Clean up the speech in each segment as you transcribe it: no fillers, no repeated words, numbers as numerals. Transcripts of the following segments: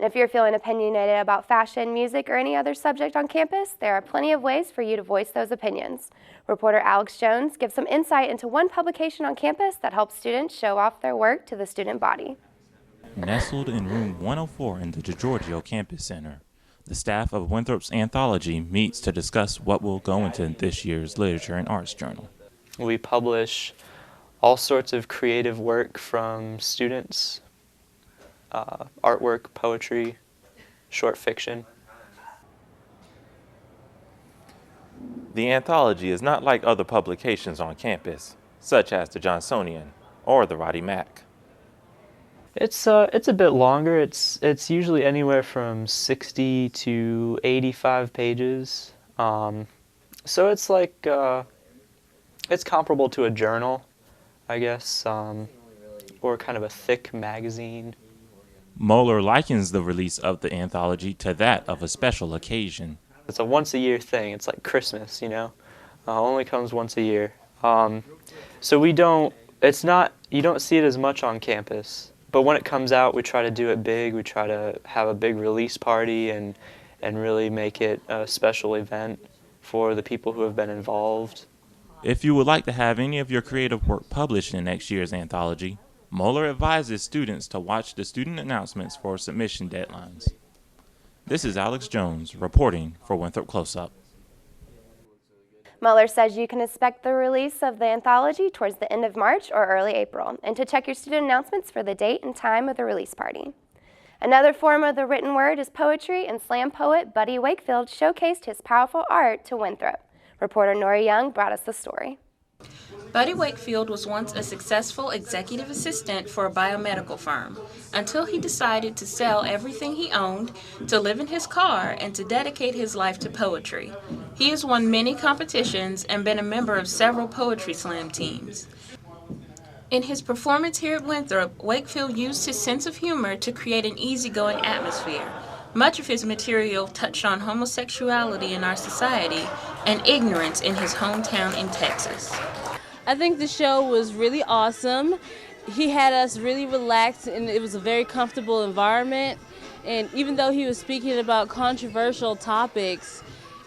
And if you're feeling opinionated about fashion, music, or any other subject on campus, there are plenty of ways for you to voice those opinions. Reporter Alex Jones gives some insight into one publication on campus that helps students show off their work to the student body. Nestled in room 104 in the DeGiorgio Campus Center, the staff of Winthrop's Anthology meets to discuss what will go into this year's Literature and Arts Journal. We publish all sorts of creative work from students, artwork, poetry, short fiction. The Anthology is not like other publications on campus, such as the Johnsonian or the Roddy Mack. It's a bit longer. It's usually anywhere from 60 to 85 pages. So it's like it's comparable to a journal, I guess, or kind of a thick magazine. Moeller likens the release of the Anthology to that of a special occasion. It's a once-a-year thing. It's like Christmas, you know, only comes once a year. So you don't see it as much on campus. But when it comes out, we try to do it big. We try to have a big release party and really make it a special event for the people who have been involved. If you would like to have any of your creative work published in next year's Anthology, Moeller advises students to watch the student announcements for submission deadlines. This is Alex Jones reporting for Winthrop Close Up. Moeller says you can expect the release of the anthology towards the end of March or early April, and to check your student announcements for the date and time of the release party. Another form of the written word is poetry, and slam poet Buddy Wakefield showcased his powerful art to Winthrop. Reporter Nora Young brought us the story. Buddy Wakefield was once a successful executive assistant for a biomedical firm until he decided to sell everything he owned, to live in his car, and to dedicate his life to poetry. He has won many competitions and been a member of several poetry slam teams. In his performance here at Winthrop, Wakefield used his sense of humor to create an easygoing atmosphere. Much of his material touched on homosexuality in our society and ignorance in his hometown in Texas. I think the show was really awesome. He had us really relaxed, and it was a very comfortable environment. And even though he was speaking about controversial topics,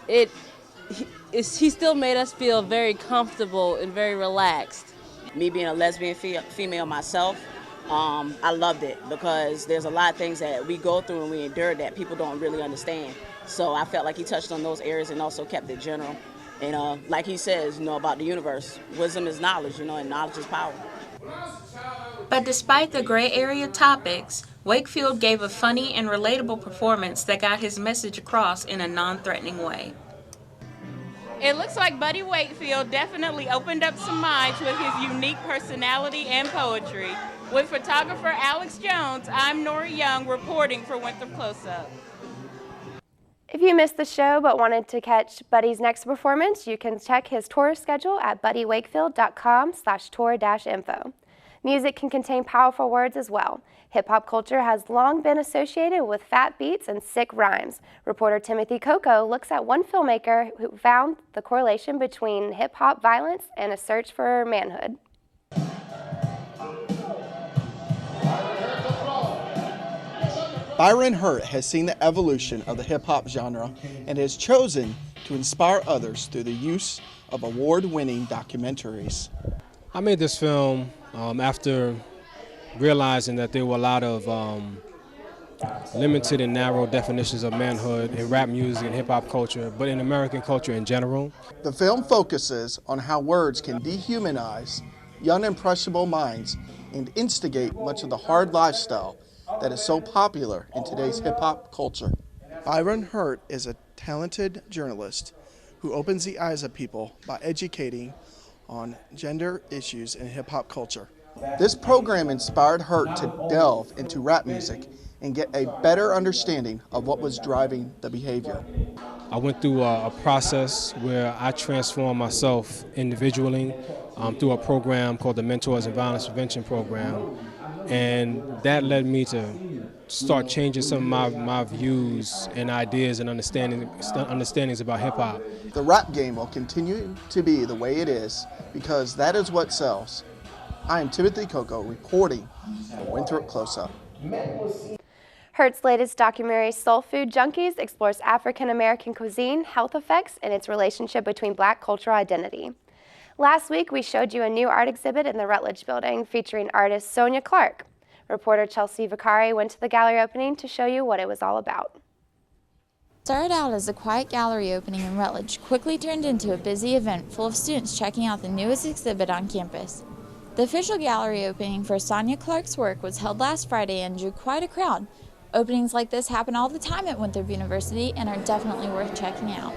he still made us feel very comfortable and very relaxed. Me being a lesbian female myself, I loved it because there's a lot of things that we go through and we endure that people don't really understand. So I felt like he touched on those areas and also kept it general. And like he says, about the universe, wisdom is knowledge, and knowledge is power. But despite the gray area topics, Wakefield gave a funny and relatable performance that got his message across in a non-threatening way. It looks like Buddy Wakefield definitely opened up some minds with his unique personality and poetry. With photographer Alex Jones, I'm Nora Young reporting for Winthrop Close Up. If you missed the show but wanted to catch Buddy's next performance, you can check his tour schedule at buddywakefield.com/tour-info. Music can contain powerful words as well. Hip-hop culture has long been associated with fat beats and sick rhymes. Reporter Timothy Coco looks at one filmmaker who found the correlation between hip-hop violence and a search for manhood. Byron Hurt has seen the evolution of the hip-hop genre and has chosen to inspire others through the use of award-winning documentaries. I made this film after realizing that there were a lot of limited and narrow definitions of manhood in rap music and hip-hop culture, but in American culture in general. The film focuses on how words can dehumanize young impressionable minds and instigate much of the hard lifestyle that is so popular in today's hip-hop culture. Byron Hurt is a talented journalist who opens the eyes of people by educating on gender issues in hip-hop culture. This program inspired Hurt to delve into rap music and get a better understanding of what was driving the behavior. I went through a process where I transformed myself individually through a program called the Mentors and Violence Prevention Program. And that led me to start changing some of my views and ideas and understandings about hip-hop. The rap game will continue to be the way it is because that is what sells. I am Timothy Coco reporting for Winthrop Close Up. Hurt's latest documentary, Soul Food Junkies, explores African American cuisine, health effects, and its relationship between Black cultural identity. Last week, we showed you a new art exhibit in the Rutledge Building featuring artist Sonia Clark. Reporter Chelsea Vicari went to the gallery opening to show you what it was all about. Started out as a quiet gallery opening in Rutledge, quickly turned into a busy event full of students checking out the newest exhibit on campus. The official gallery opening for Sonia Clark's work was held last Friday and drew quite a crowd. Openings like this happen all the time at Winthrop University and are definitely worth checking out.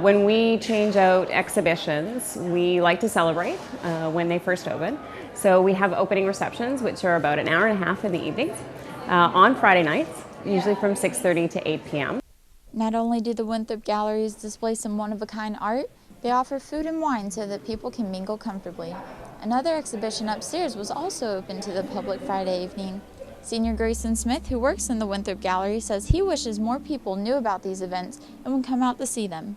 When we change out exhibitions, we like to celebrate when they first open. So we have opening receptions, which are about an hour and a half in the evenings, on Friday nights, usually from 6:30 to 8 p.m. Not only do the Winthrop galleries display some one-of-a-kind art, they offer food and wine so that people can mingle comfortably. Another exhibition upstairs was also open to the public Friday evening. Senior Grayson Smith, who works in the Winthrop Gallery, says he wishes more people knew about these events and would come out to see them.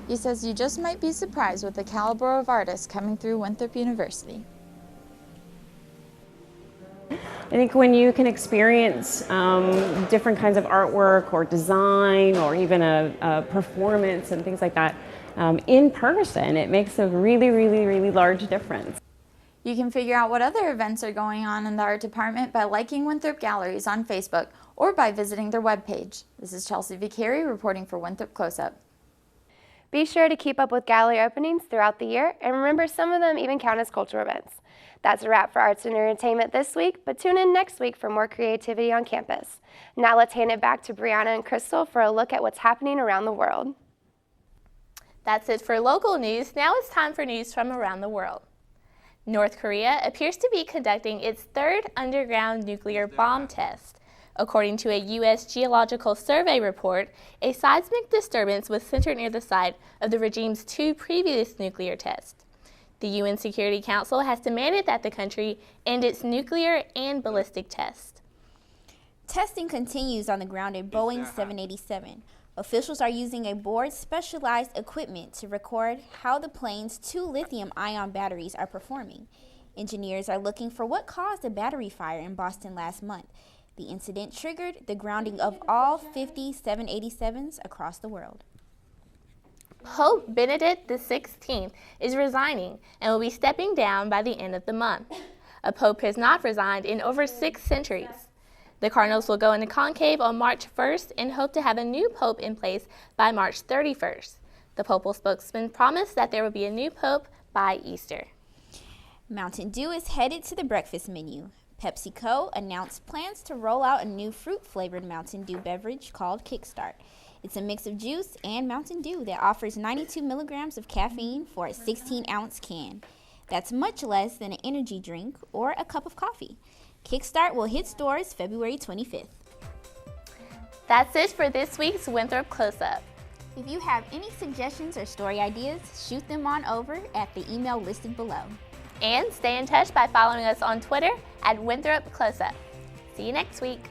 He says you just might be surprised with the caliber of artists coming through Winthrop University. I think when you can experience different kinds of artwork or design or even a performance and things like that in person, it makes a really, really, really large difference. You can figure out what other events are going on in the art department by liking Winthrop Galleries on Facebook or by visiting their webpage. This is Chelsea Vicari reporting for Winthrop Close Up. Be sure to keep up with gallery openings throughout the year, and remember some of them even count as cultural events. That's a wrap for Arts and Entertainment this week, but tune in next week for more creativity on campus. Now let's hand it back to Brianna and Crystal for a look at what's happening around the world. That's it for local news. Now it's time for news from around the world. North Korea appears to be conducting its third underground nuclear bomb test. According to a U.S. Geological Survey report, a seismic disturbance was centered near the site of the regime's two previous nuclear tests. The UN Security Council has demanded that the country end its nuclear and ballistic tests. Testing continues on the grounded Boeing 787. Officials are using a board's specialized equipment to record how the plane's two lithium-ion batteries are performing. Engineers are looking for what caused a battery fire in Boston last month. The incident triggered the grounding of all 50 787s across the world. Pope Benedict XVI is resigning and will be stepping down by the end of the month. A pope has not resigned in over 6 centuries. The cardinals will go into conclave on March 1st and hope to have a new pope in place by March 31st. The papal spokesman promised that there will be a new pope by Easter. Mountain Dew is headed to the breakfast menu. PepsiCo announced plans to roll out a new fruit-flavored Mountain Dew beverage called Kickstart. It's a mix of juice and Mountain Dew that offers 92 milligrams of caffeine for a 16-ounce can. That's much less than an energy drink or a cup of coffee. Kickstart will hit stores February 25th. That's it for this week's Winthrop Close Up. If you have any suggestions or story ideas, shoot them on over at the email listed below. And stay in touch by following us on Twitter at Winthrop Close Up. See you next week.